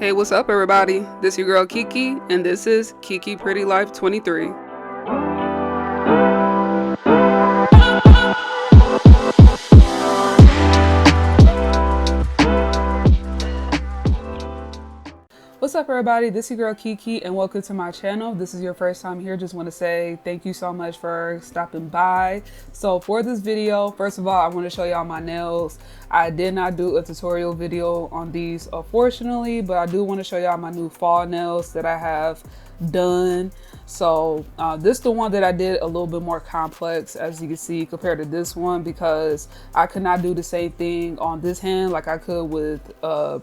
Hey, what's up, everybody? This your girl Kiki, and this is Kiki Pretty Life 23. What's up, everybody? This is your girl Kiki, and welcome to my channel. If this is your first time here, just want to say thank you so much for stopping by. So for this video, first of all, I want to show y'all my nails. I did not do a tutorial video on these, unfortunately, but I do want to show y'all my new fall nails that I have done. So this is the one that I did a little bit more complex, as you can see, compared to this one, because I could not do the same thing on this hand like I could with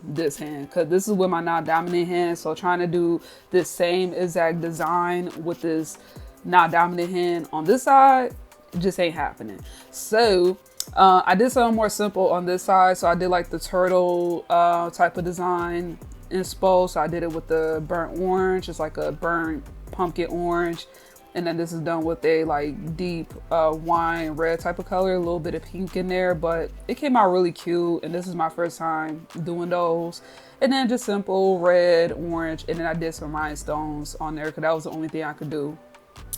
this hand, because this is with my non-dominant hand. So trying to do this same exact design with this non-dominant hand on this side just ain't happening. So I did something more simple on this side. So I did like the turtle type of design inspo. So I did it with the burnt orange. It's like a burnt pumpkin orange, and then this is done with a like deep wine red type of color, a little bit of pink in there, but it came out really cute. And this is my first time doing those. And then just simple red, orange, and then I did some rhinestones on there because that was the only thing I could do.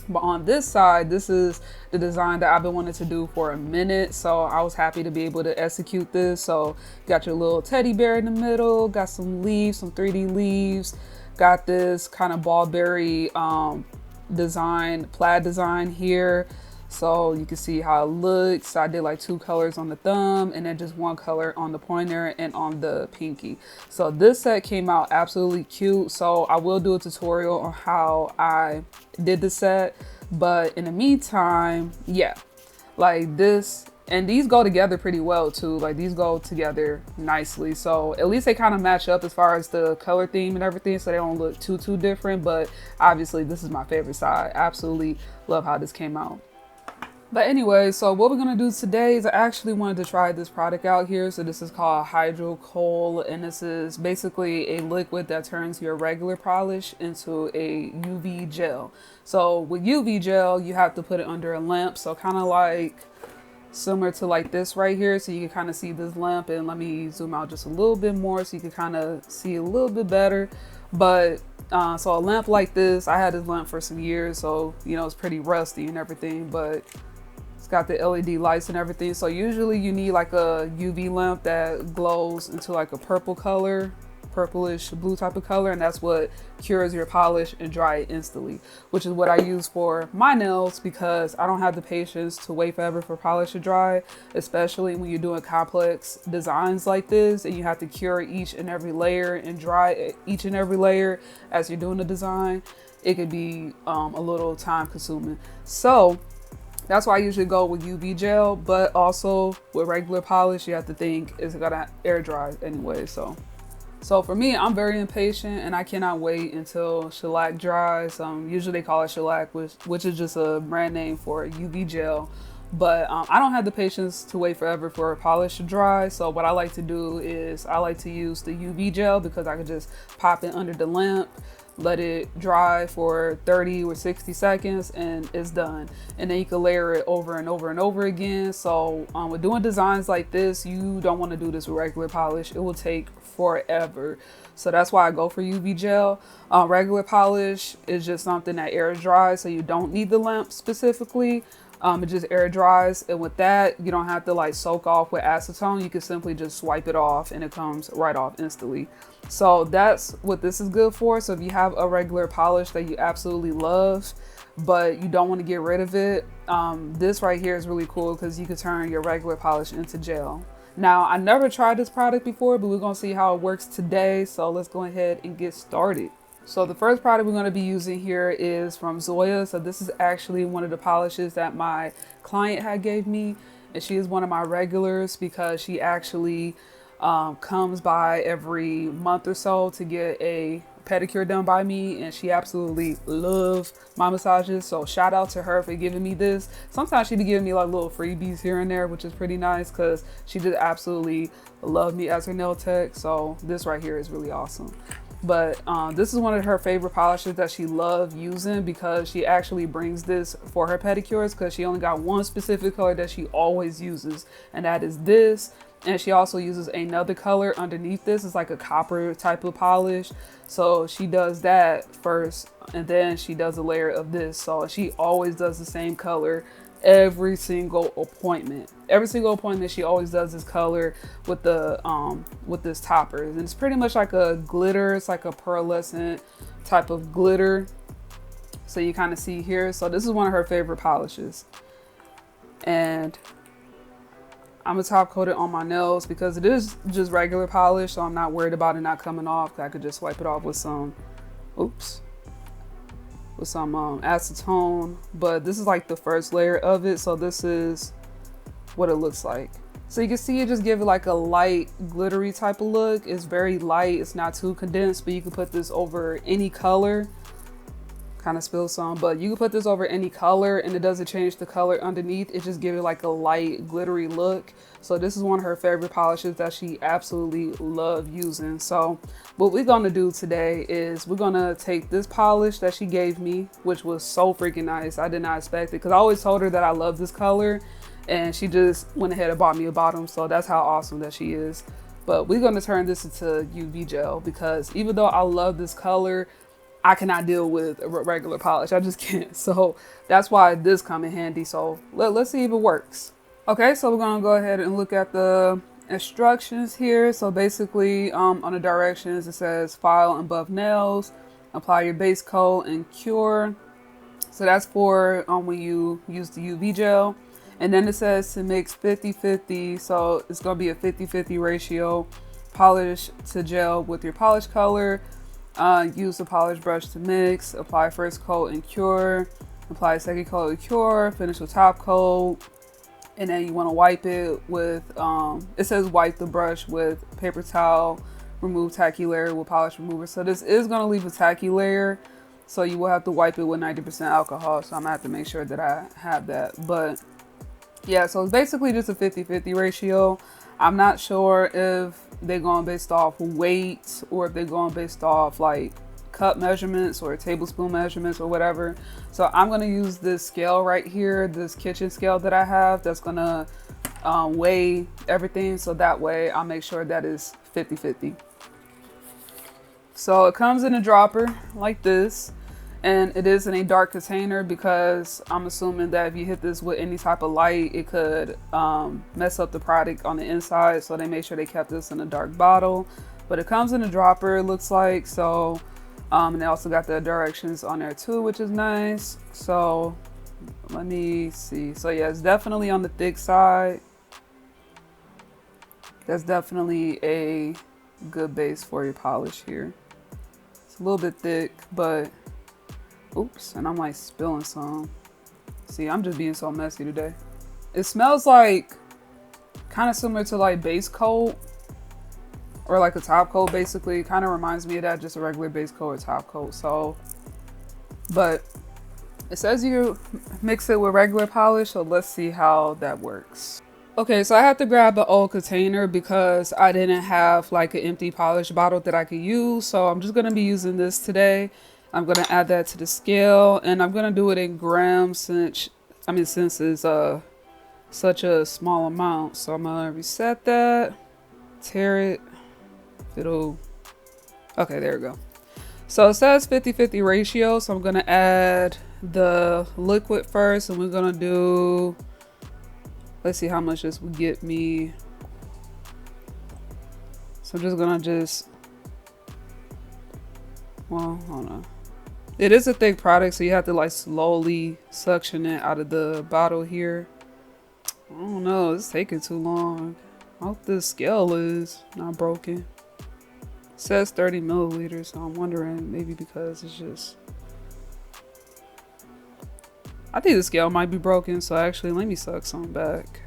But on this side, this is the design that I've been wanting to do for a minute. So I was happy to be able to execute this. So got your little teddy bear in the middle, got some leaves, some 3D leaves, got this kind of ballberry design, plaid design here. So you can see how it looks. I did like 2 colors on the thumb and then just 1 color on the pointer and on the pinky. So this set came out absolutely cute. So I will do a tutorial on how I did the set. But in the meantime, yeah, like this, and these go together pretty well too. Like these go together nicely. So at least they kind of match up as far as the color theme and everything. So they don't look too different. But obviously this is my favorite side. Absolutely love how this came out. But anyway, so what we're gonna do today is I actually wanted to try this product out here. So this is called Hydro Kohl, and this is basically a liquid that turns your regular polish into a UV gel. So with UV gel, you have to put it under a lamp. So kind of like similar to like this right here. So you can kind of see this lamp, and let me zoom out just a little bit more so you can kind of see a little bit better. But so a lamp like this, I had this lamp for some years, so you know it's pretty rusty and everything, but it's got the LED lights and everything. So usually you need like a UV lamp that glows into like a purple color, purplish blue type of color, and that's what cures your polish and dry it instantly, which is what I use for my nails because I don't have the patience to wait forever for polish to dry, especially when you're doing complex designs like this and you have to cure each and every layer and dry each and every layer as you're doing the design. It could be a little time consuming. So that's why I usually go with UV gel, but also with regular polish, you have to think it's gonna air dry anyway. So for me, I'm very impatient and I cannot wait until shellac dries. Usually they call it shellac, which is just a brand name for UV gel. But I don't have the patience to wait forever for a polish to dry. So what I like to do is I like to use the UV gel because I can just pop it under the lamp, let it dry for 30 or 60 seconds, and it's done. And then you can layer it over and over and over again. So with doing designs like this, you don't want to do this with regular polish. It will take forever. So that's why I go for UV gel. Regular polish is just something that air dries, so you don't need the lamp specifically. It just air dries, and with that you don't have to like soak off with acetone. You can simply just swipe it off and it comes right off instantly. So that's what this is good for. So if you have a regular polish that you absolutely love but you don't want to get rid of it, this right here is really cool because you can turn your regular polish into gel. Now, I never tried this product before, but we're gonna see how it works today. So let's go ahead and get started. So the first product we're going to be using here is from Zoya. So this is actually one of the polishes that my client had gave me, and she is one of my regulars because she actually comes by every month or so to get a pedicure done by me, and she absolutely loves my massages. So shout out to her for giving me this. Sometimes she be giving me like little freebies here and there, which is pretty nice because she just absolutely love me as her nail tech. So this right here is really awesome. But this is one of her favorite polishes that she loved using because she actually brings this for her pedicures because she only got one specific color that she always uses, and that is this. And she also uses another color underneath this. It's like a copper type of polish. So she does that first and then she does a layer of this. So she always does the same color every single appointment. Every single appointment she always does this color with the with this topper. And it's pretty much like a glitter. It's like a pearlescent type of glitter. So you kind of see here. So this is one of her favorite polishes. And I'm gonna top coat it on my nails because it is just regular polish, so I'm not worried about it not coming off. I could just wipe it off with some, oops, with some acetone. But this is like the first layer of it, so this is what it looks like. So you can see it just give it like a light glittery type of look. It's very light, it's not too condensed, but you can put this over any color. Kind of spilled some, but you can put this over any color and it doesn't change the color underneath. It just gives it like a light glittery look. So this is one of her favorite polishes that she absolutely loves using. So what we're gonna do today is we're gonna take this polish that she gave me, which was so freaking nice. I did not expect it because I always told her that I love this color and she just went ahead and bought me a bottom. So that's how awesome that she is. But we're gonna turn this into UV gel because even though I love this color, I cannot deal with a regular polish. I just can't. So that's why this come in handy. So let's see if it works. Okay, so we're gonna go ahead and look at the instructions here. So basically on the directions, it says file and buff nails, apply your base coat and cure. So that's for when you use the UV gel. And then it says to mix 50-50. So it's gonna be a 50-50 ratio, polish to gel with your polish color. Use the polish brush to mix, apply first coat and cure, apply second coat and cure, finish with top coat, and then you want to wipe it with, it says wipe the brush with paper towel, remove tacky layer with polish remover. So this is going to leave a tacky layer, so you will have to wipe it with 90% alcohol. So I'm going to have to make sure that I have that. But yeah, so it's basically just a 50-50 ratio. I'm not sure if they're going based off weight or if they're going based off like cup measurements or tablespoon measurements or whatever. So I'm going to use this scale right here, this kitchen scale that I have that's going to weigh everything. So that way I'll make sure that is 50-50. So it comes in a dropper like this. And it is in a dark container because I'm assuming that if you hit this with any type of light, it could mess up the product on the inside. So they made sure they kept this in a dark bottle. But it comes in a dropper, it looks like. So, and they also got the directions on there too, which is nice. So let me see. So yeah, it's definitely on the thick side. That's definitely a good base for your polish here. It's a little bit thick, but oops, and I'm like spilling some. See, I'm just being so messy today. It smells like kind of similar to like base coat or like a top coat basically. Kind of reminds me of that, just a regular base coat or top coat. So, but it says you mix it with regular polish, so let's see how that works. Okay, so I had to grab an old container because I didn't have like an empty polish bottle that I could use. So I'm just gonna be using this today. I'm gonna add that to the scale and I'm gonna do it in grams since it's such a small amount. So I'm gonna reset that, tear it, okay, there we go. So it says 50-50 ratio. So I'm gonna add the liquid first and we're gonna do, let's see how much this would get me. So I'm just gonna well, hold on. It is a thick product, so you have to like slowly suction it out of the bottle here. I don't know, it's taking too long. I hope the scale is not broken. It says 30 milliliters, so I'm wondering maybe because it's just, I think the scale might be broken, so actually let me suck some back.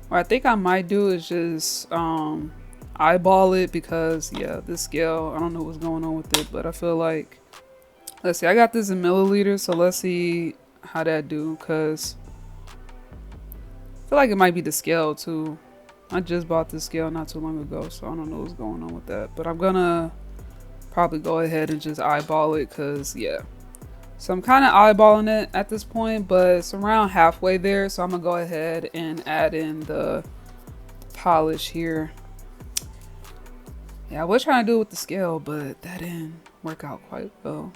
What I think I might do is just eyeball it because yeah, this scale, I don't know what's going on with it, but I feel like, let's see, I got this in milliliters, so let's see how that do, because I feel like it might be the scale too. I just bought this scale not too long ago, so I don't know what's going on with that, but I'm gonna probably go ahead and just eyeball it because yeah. So I'm kind of eyeballing it at this point, but it's around halfway there, so I'm gonna go ahead and add in the polish here. Yeah, I was trying to do it with the scale, but that didn't work out quite well.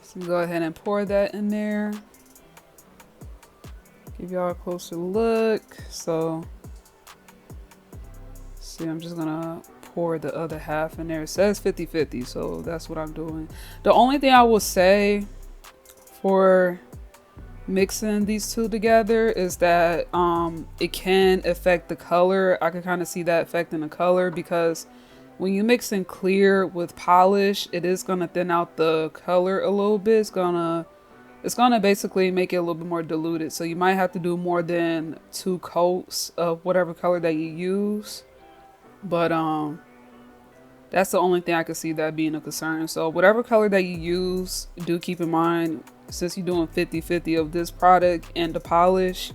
So go ahead and pour that in there. Give y'all a closer look. So, see, I'm just gonna pour the other half in there. It says 50-50, so that's what I'm doing. The only thing I will say for mixing these two together is that it can affect the color. I can kind of see that affecting the color, because when you mix in clear with polish, it is gonna thin out the color a little bit. It's gonna basically make it a little bit more diluted. So you might have to do more than 2 coats of whatever color that you use. But that's the only thing I could see that being a concern. So whatever color that you use, do keep in mind, since you're doing 50-50 of this product and the polish,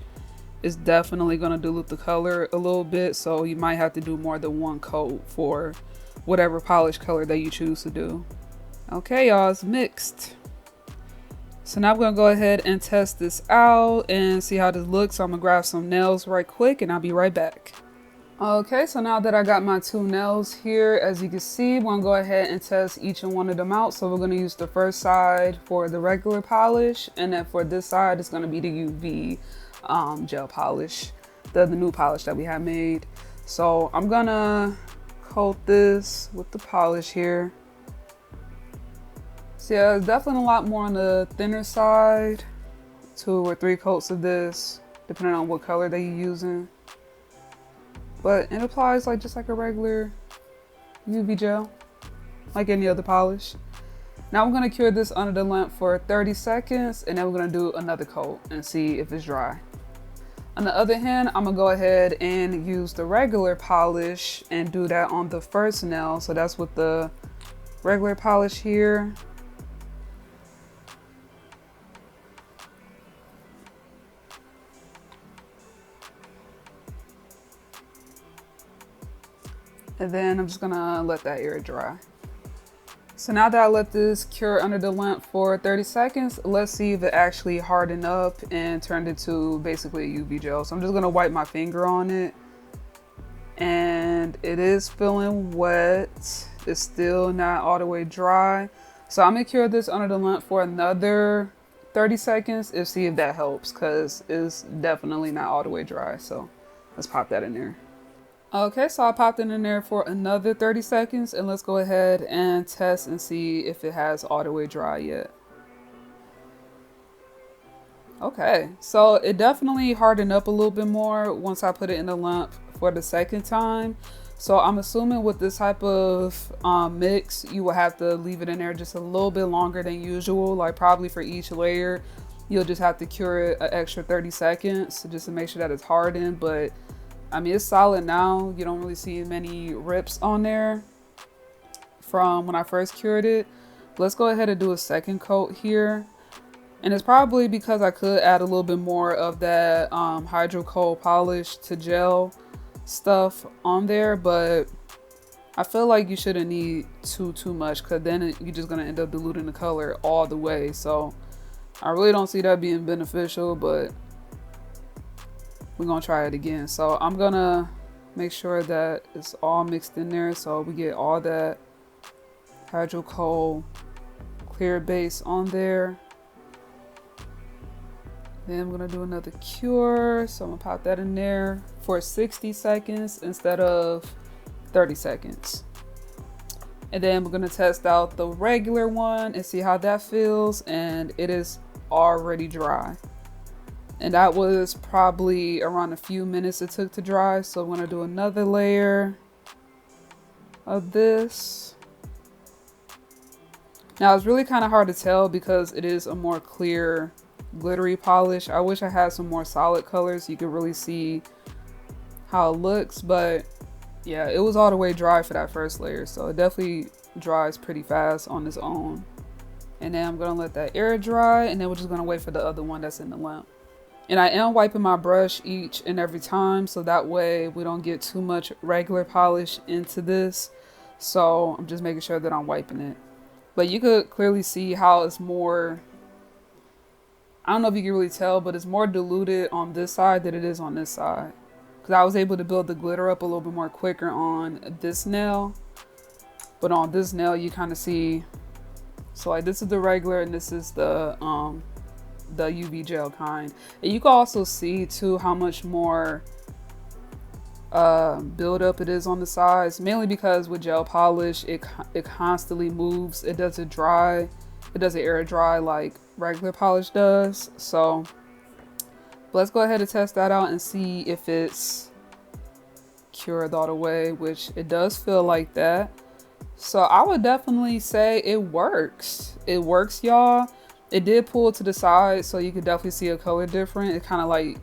it's definitely going to dilute the color a little bit. So you might have to do more than 1 coat for whatever polish color that you choose to do. Okay, y'all, it's mixed. So now I'm going to go ahead and test this out and see how this looks. So I'm going to grab some nails right quick and I'll be right back. Okay, so now that I got my 2 nails here, as you can see, we're going to go ahead and test each and one of them out. So we're going to use the first side for the regular polish, and then for this side, it's going to be the UV gel polish, the new polish that we have made. So I'm going to coat this with the polish here. So yeah, it's definitely a lot more on the thinner side, 2 or 3 coats of this, depending on what color that you're using. But it applies like just like a regular UV gel, like any other polish. Now I'm gonna cure this under the lamp for 30 seconds, and then we're gonna do another coat and see if it's dry. On the other hand, I'm gonna go ahead and use the regular polish and do that on the first nail. So that's with the regular polish here. And then I'm just gonna let that air dry. So now that I let this cure under the lamp for 30 seconds, let's see if it actually hardened up and turned into basically a UV gel. So I'm just gonna wipe my finger on it. And it is feeling wet. It's still not all the way dry. So I'm gonna cure this under the lamp for another 30 seconds and see if that helps, because it's definitely not all the way dry. So let's pop that in there. Okay, so I popped it in there for another 30 seconds, and let's go ahead and test and see if it has all the way dry yet. Okay, so it definitely hardened up a little bit more once I put it in the lamp for the second time. So I'm assuming with this type of mix, you will have to leave it in there just a little bit longer than usual. Like probably for each layer, you'll just have to cure it an extra 30 seconds just to make sure that it's hardened. But I mean, it's solid now. You don't really see many rips on there from when I first cured it. Let's go ahead and do a second coat here. And it's probably because I could add a little bit more of that hydro cold polish to gel stuff on there, but I feel like you shouldn't need too much, because then you're just going to end up diluting the color all the way. So I really don't see that being beneficial, but we're gonna try it again. So I'm gonna make sure that it's all mixed in there, so we get all that hydro cold clear base on there. Then I'm gonna do another cure, so I'm gonna pop that in there for 60 seconds instead of 30 seconds. And then we're gonna test out the regular one and see how that feels, and it is already dry. And that was probably around a few minutes it took to dry. So I'm gonna do another layer of this. Now it's really kind of hard to tell because it is a more clear, glittery polish. I wish I had some more solid colors so you could really see how it looks, but yeah, it was all the way dry for that first layer. So it definitely dries pretty fast on its own. And then I'm gonna let that air dry, and then we're just gonna wait for the other one that's in the lamp. And I am wiping my brush each and every time, so that way we don't get too much regular polish into this. So I'm just making sure that I'm wiping it. But you could clearly see how it's more, I don't know if you can really tell, but it's more diluted on this side than it is on this side. because I was able to build the glitter up a little bit more quicker on this nail. But on this nail, you kind of see, so like this is the regular and this is the UV gel kind. And you can also see too how much more build up it is on the sides, mainly because with gel polish it constantly moves. It doesn't dry, it doesn't air dry like regular polish does. So let's go ahead and test that out and see if it's cured all the way, which it does feel like that. So I would definitely say it works. It works, y'all. It did pull to the side, so you could definitely see a color difference. It kind of like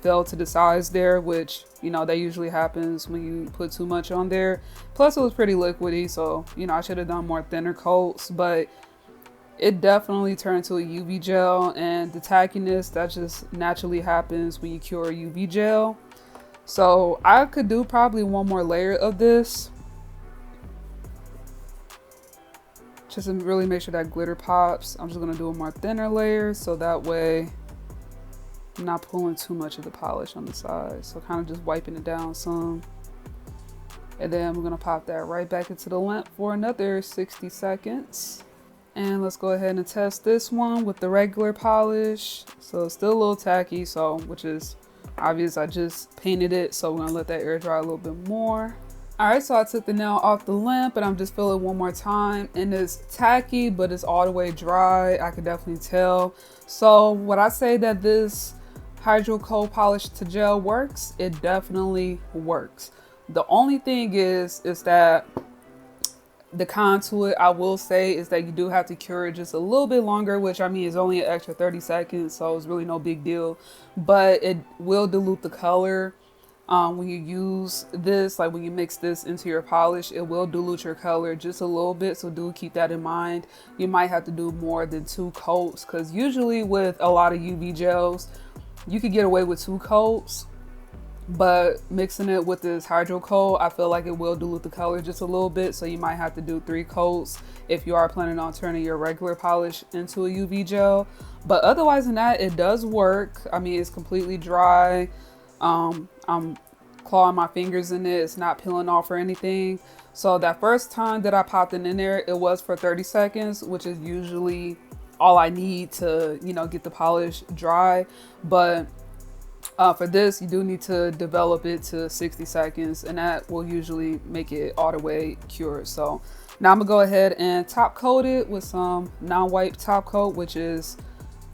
fell to the sides there, which, you know, that usually happens when you put too much on there. Plus it was pretty liquidy, so, you know, I should have done more thinner coats, but it definitely turned to a UV gel, and the tackiness that just naturally happens when you cure UV gel. So I could do probably one more layer of this, just to really make sure that glitter pops. I'm just gonna do a more thinner layer so that way I'm not pulling too much of the polish on the side. So kind of just wiping it down some. And then we're gonna pop that right back into the lamp for another 60 seconds. And let's go ahead and test this one with the regular polish. So it's still a little tacky, so which is obvious. I just painted it, so we're gonna let that air dry a little bit more. All right, so I took the nail off the lamp and I'm just filling it one more time, and it's tacky, but it's all the way dry. I could definitely tell. So would I say that this hydro coat polish to gel works? It definitely works. The only thing is that the con to it, I will say, is that you do have to cure it just a little bit longer, which I mean is only an extra 30 seconds, so it's really no big deal. But it will dilute the color. When you use this, like when you mix this into your polish, it will dilute your color just a little bit, so do keep that in mind. You might have to do more than 2 coats, because usually with a lot of UV gels you could get away with 2 coats, but mixing it with this hydro coat, I feel like it will dilute the color just a little bit, so you might have to do 3 coats if you are planning on turning your regular polish into a UV gel. But otherwise than that, it does work. I mean, it's completely dry. I'm clawing my fingers in it. It's not peeling off or anything. So that first time that I popped it in there, it was for 30 seconds, which is usually all I need to, you know, get the polish dry. But for this, you do need to develop it to 60 seconds, and that will usually make it all the way cured. So now I'm gonna go ahead and top coat it with some non-wipe top coat, which is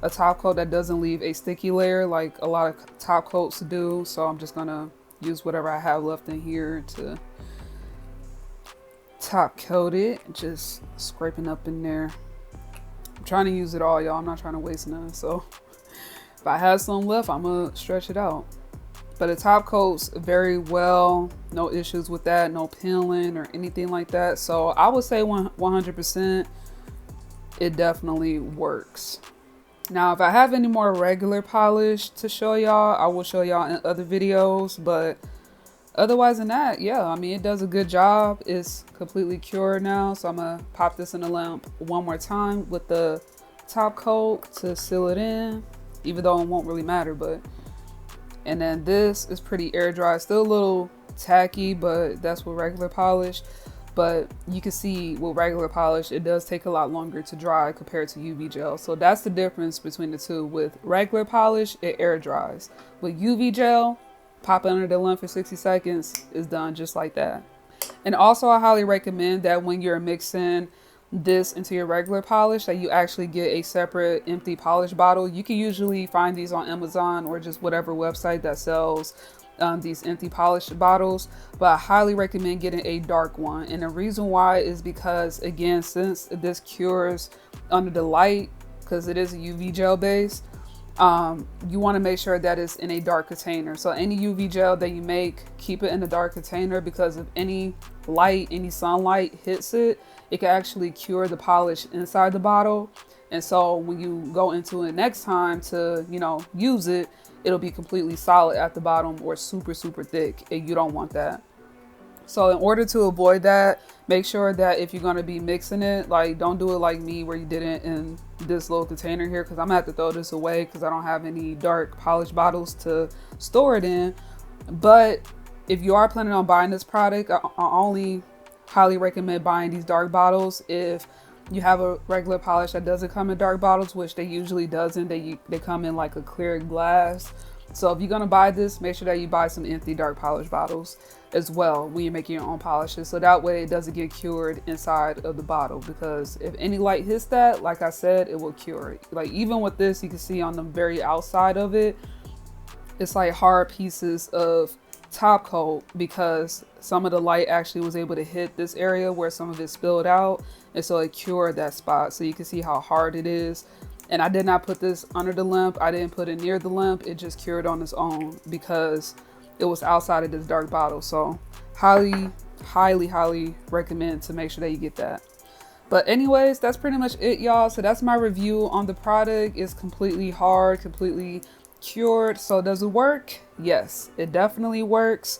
a top coat that doesn't leave a sticky layer like a lot of top coats do. So I'm just gonna use whatever I have left in here to top coat it, just scraping up in there. I'm trying to use it all, y'all. I'm not trying to waste none, so if I have some left, I'm gonna stretch it out. But the top coats very well, no issues with that, no peeling or anything like that. So I would say 100% it definitely works. Now, if I have any more regular polish to show y'all, I will show y'all in other videos. But otherwise than that, yeah, I mean, it does a good job. It's completely cured now. So I'm gonna pop this in the lamp one more time with the top coat to seal it in, even though it won't really matter. But and then this is pretty air dry, still a little tacky, but that's with regular polish. But you can see with regular polish, it does take a lot longer to dry compared to UV gel. So that's the difference between the two. With regular polish, it air dries. With UV gel, pop it under the lamp for 60 seconds, it's done just like that. And also I highly recommend that when you're mixing this into your regular polish, that you actually get a separate empty polish bottle. You can usually find these on Amazon or just whatever website that sells these empty polish bottles, but I highly recommend getting a dark one. And the reason why is because, again, since this cures under the light, because it is a UV gel base, you want to make sure that it's in a dark container. So any UV gel that you make, keep it in a dark container, because if any light, any sunlight hits it, it can actually cure the polish inside the bottle. And so when you go into it next time to, you know, use it, it'll be completely solid at the bottom or super thick, and you don't want that. So in order to avoid that, make sure that if you're going to be mixing it, like, don't do it like me where you did it in this little container here, because I'm gonna have to throw this away because I don't have any dark polish bottles to store it in. But if you are planning on buying this product, I only highly recommend buying these dark bottles if you have a regular polish that doesn't come in dark bottles, which they usually doesn't. They come in like a clear glass. So if you're gonna buy this, make sure that you buy some empty dark polish bottles as well when you're making your own polishes, so that way it doesn't get cured inside of the bottle, because if any light hits that, like I said, it will cure it. Like even with this, you can see on the very outside of it, it's like hard pieces of top coat, because some of the light actually was able to hit this area where some of it spilled out, and so it cured that spot. So you can see how hard it is. And I did not put this under the lamp. I didn't put it near the lamp. It just cured on its own because it was outside of this dark bottle. So highly recommend to make sure that you get that. But anyways, that's pretty much it, y'all. So that's my review on the product. It's completely hard, completely cured. So does it work? Yes, it definitely works.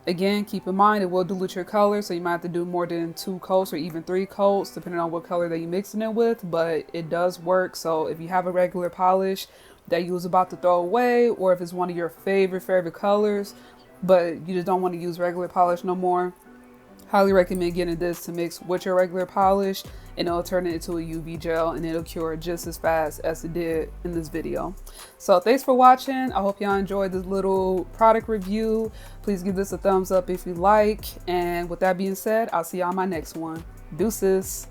Again, keep in mind it will dilute your color, so you might have to do more than 2 coats or even 3 coats depending on what color that you're mixing it with, but it does work. So if you have a regular polish that you was about to throw away, or if it's one of your favorite colors but you just don't want to use regular polish no more, highly recommend getting this to mix with your regular polish, and it'll turn it into a UV gel and it'll cure just as fast as it did in this video. So thanks for watching. I hope y'all enjoyed this little product review. Please give this a thumbs up if you like. And with that being said, I'll see y'all on my next one. Deuces.